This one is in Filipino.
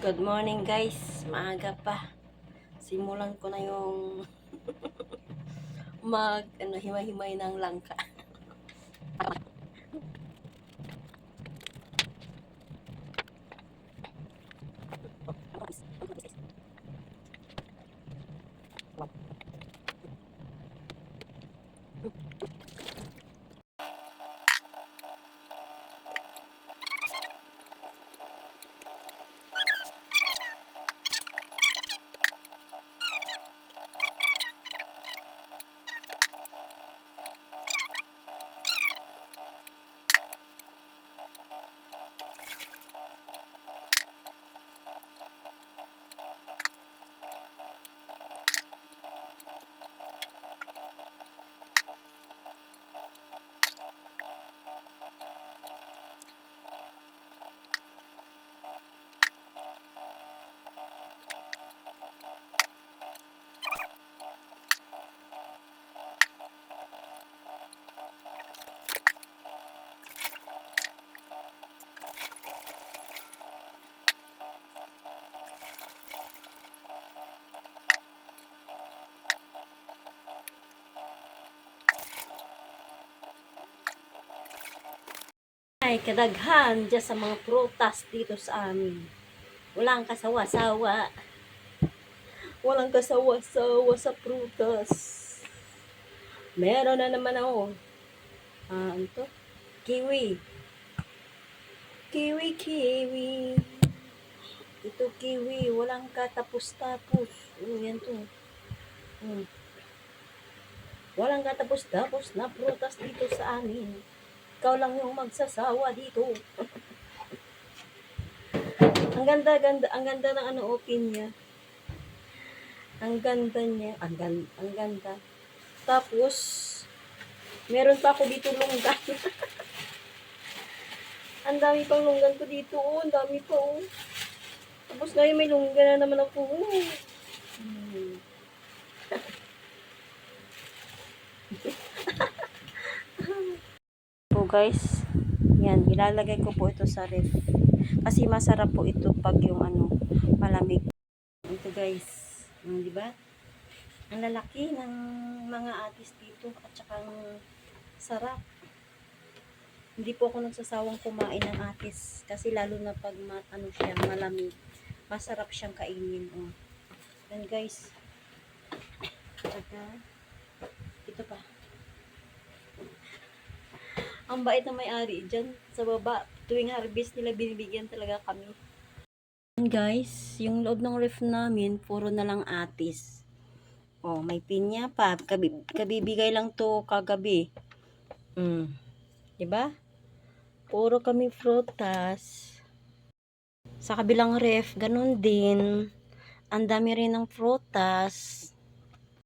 Good morning guys, maaga pa. Simulan ko na yung himay-himay ng langka. Ay, kadaghan dyan sa mga prutas dito sa amin. Walang kasawa-sawa. Walang kasawa-sawa sa prutas. Meron na naman ako. Ano to? Kiwi. Kiwi. Ito kiwi. Walang katapos-tapos. Yan to. Walang katapos-tapos na prutas dito sa amin. Ikaw lang yung magsasawa dito. Ang ganda ng open niya. Ang ganda niya. Ang ganda. Tapos, meron pa ako dito lunggan. Ang dami pang lunggan ko dito. Oh, ang dami pa. Oh. Tapos ngayon may lunggan na naman ako. Oh. Po guys, yan, ilalagay ko po ito sa ref. Kasi masarap po ito pag yung malamig. Ito guys, di ba? Ang lalaki ng mga atis dito at saka sarap. Hindi po ako nagsasawang kumain ng atis kasi lalo na pag siya, malamig. Masarap siyang kainin. Oh. Yan guys. Saka, ito pa. Ang bait na may-ari dyan sa baba. Tuwing harvest nila, binibigyan talaga kami. Guys, yung loob ng ref namin, puro na lang atis. Oh, may pinya pa. Kabibigay lang to kagabi. Diba? Puro kami frutas. Sa kabilang ref, ganun din. Ang dami rin ng frutas.